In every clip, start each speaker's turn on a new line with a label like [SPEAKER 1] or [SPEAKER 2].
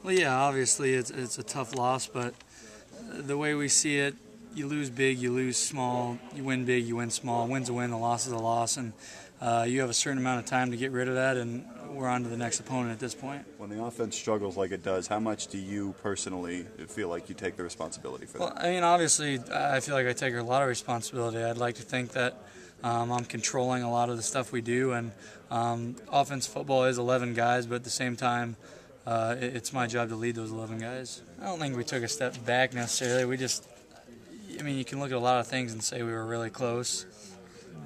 [SPEAKER 1] Well, yeah, obviously it's a tough loss, but the way we see it, you lose big, you lose small, you win big, you win small. A win's a win, a loss is a loss, and you have a certain amount of time to get rid of that, and we're on to the next opponent at this point.
[SPEAKER 2] When the offense struggles like it does, how much do you personally feel like you take the responsibility for that?
[SPEAKER 1] Well, I mean, obviously, I feel like I take a lot of responsibility. I'd like to think that I'm controlling a lot of the stuff we do, and offense football is 11 guys, but at the same time, it's my job to lead those 11 guys. I don't think we took a step back necessarily. I mean, you can look at a lot of things and say we were really close.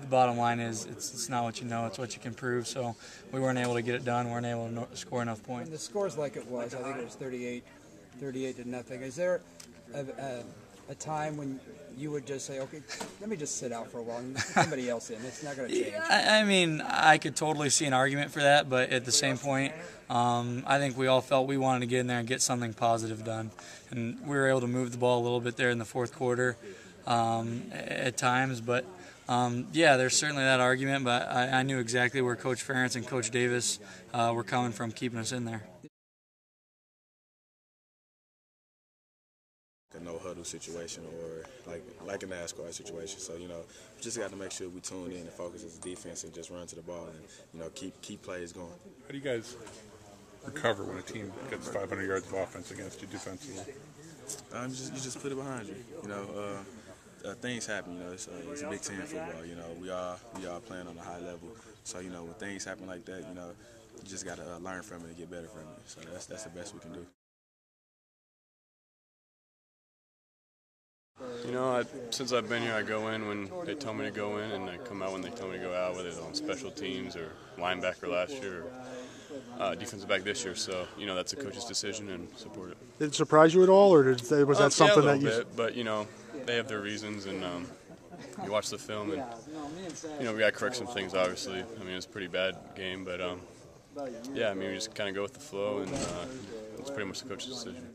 [SPEAKER 1] The bottom line is it's not what you know, it's what you can prove. So we weren't able to get it done. We weren't able to score enough points.
[SPEAKER 3] And the score's like it was. I think it was 38 to nothing. Is there a time when you would just say, okay, let me just sit out for a while and put somebody else in? It's not going to change.
[SPEAKER 1] I mean, I could totally see an argument for that, but at the same point, I think we all felt we wanted to get in there and get something positive done. And we were able to move the ball a little bit there in the fourth quarter at times. But, yeah, there's certainly that argument, but I knew exactly where Coach Ferentz and Coach Davis were coming from keeping us in there.
[SPEAKER 4] A no-huddle situation or like a NASCAR situation. So, we just got to make sure we tune in and focus as a defense and just run to the ball and, keep plays going.
[SPEAKER 5] How do you guys recover when a team gets 500 yards of offense against you defensively?
[SPEAKER 4] You just put it behind you. Things happen, it's a Big Ten football, we all playing on a high level. So, when things happen like that, you just got to learn from it and get better from it. So that's the best we can do.
[SPEAKER 6] Since I've been here, I go in when they tell me to go in, and I come out when they tell me to go out, whether it's on special teams or linebacker last year or defensive back this year. So, that's a coach's decision and support it.
[SPEAKER 7] Did it surprise you at all, or was that something
[SPEAKER 6] yeah, a
[SPEAKER 7] that you...
[SPEAKER 6] bit, but, they have their reasons, and you watch the film, and, we got to correct some things, obviously. I mean, it's a pretty bad game, but, yeah, we just kind of go with the flow, and it's pretty much the coach's decision.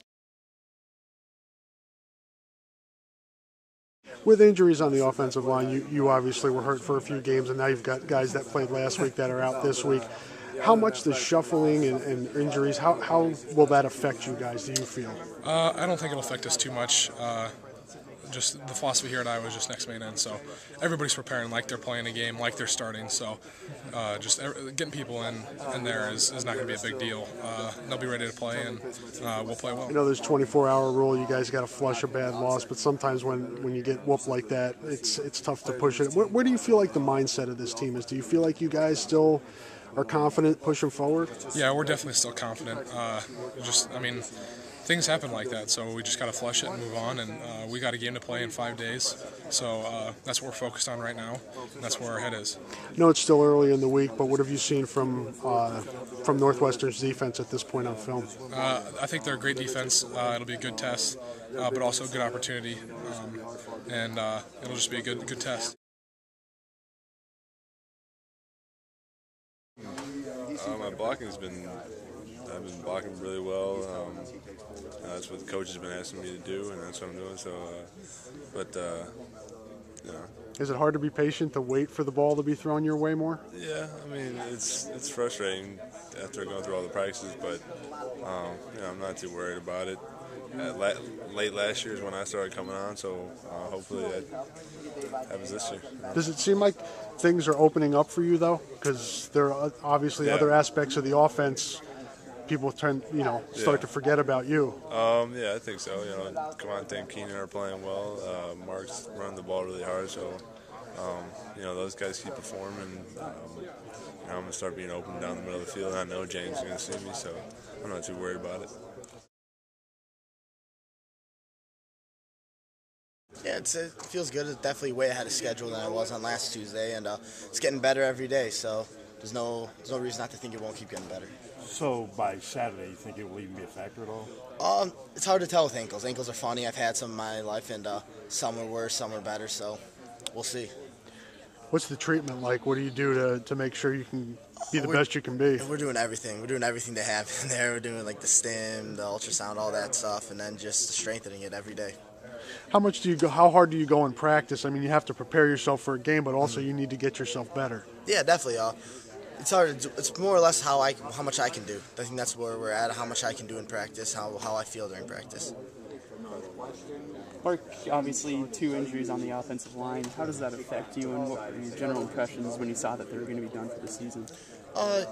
[SPEAKER 7] With injuries on the offensive line, you obviously were hurt for a few games, and now you've got guys that played last week that are out this week. How much the shuffling and injuries, how will that affect you guys, do you feel?
[SPEAKER 8] I don't think it'll affect us too much. Just the philosophy here at Iowa is just next man in. So everybody's preparing like they're playing a game, like they're starting. So just getting people in there is not going to be a big deal. They'll be ready to play, and we'll play well.
[SPEAKER 7] There's 24-hour rule. You guys got to flush a bad loss, but sometimes when you get whooped like that, it's tough to push it. Where do you feel like the mindset of this team is? Do you feel like you guys still are confident pushing forward?
[SPEAKER 8] Yeah, we're definitely still confident. Things happen like that, so we just got to flush it and move on, and we got a game to play in 5 days, so that's what we're focused on right now, and that's where our head is.
[SPEAKER 7] I know it's still early in the week, but what have you seen from Northwestern's defense at this point on film?
[SPEAKER 8] I think they're a great defense. It'll be a good test, but also a good opportunity, and it'll just be a good test.
[SPEAKER 9] My blocking I've been blocking really well. That's what the coach has been asking me to do, and that's what I'm doing. So,
[SPEAKER 7] Is it hard to be patient to wait for the ball to be thrown your way more?
[SPEAKER 9] Yeah, it's frustrating after going through all the practices, but I'm not too worried about it. Late last year is when I started coming on, so hopefully that happens this year.
[SPEAKER 7] Does it seem like things are opening up for you, though? Because there are obviously other aspects of the offense people start to forget about you.
[SPEAKER 9] Yeah, I think so. Cavante and Keenan are playing well. Mark's running the ball really hard, so those guys keep performing. I'm going to start being open down the middle of the field. I know James is going to see me, so I'm not too worried about it.
[SPEAKER 10] Yeah, it feels good. It's definitely way ahead of schedule than I was on last Tuesday, and it's getting better every day. So there's no reason not to think it won't keep getting better.
[SPEAKER 11] So by Saturday, you think it will even be a factor at all?
[SPEAKER 10] It's hard to tell with ankles. Ankles are funny. I've had some in my life, and some are worse, some are better. So we'll see.
[SPEAKER 7] What's the treatment like? What do you do to make sure you can be the best you can be?
[SPEAKER 10] We're doing everything. We're doing everything they have in there. We're doing like the stim, the ultrasound, all that stuff, and then just strengthening it every day.
[SPEAKER 7] How hard do you go in practice? I mean, you have to prepare yourself for a game, but also you need to get yourself better.
[SPEAKER 10] Yeah, definitely. It's hard. It's more or less how much I can do. I think that's where we're at. How much I can do in practice. How I feel during practice.
[SPEAKER 12] Mark, obviously 2 injuries on the offensive line. How does that affect you, and what were your general impressions when you saw that they were going to be done for the season?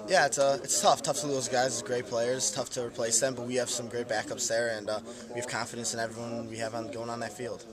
[SPEAKER 10] Yeah, it's tough. Tough to lose guys. It's great players. Tough to replace them, but we have some great backups there, and we have confidence in everyone we have going on that field.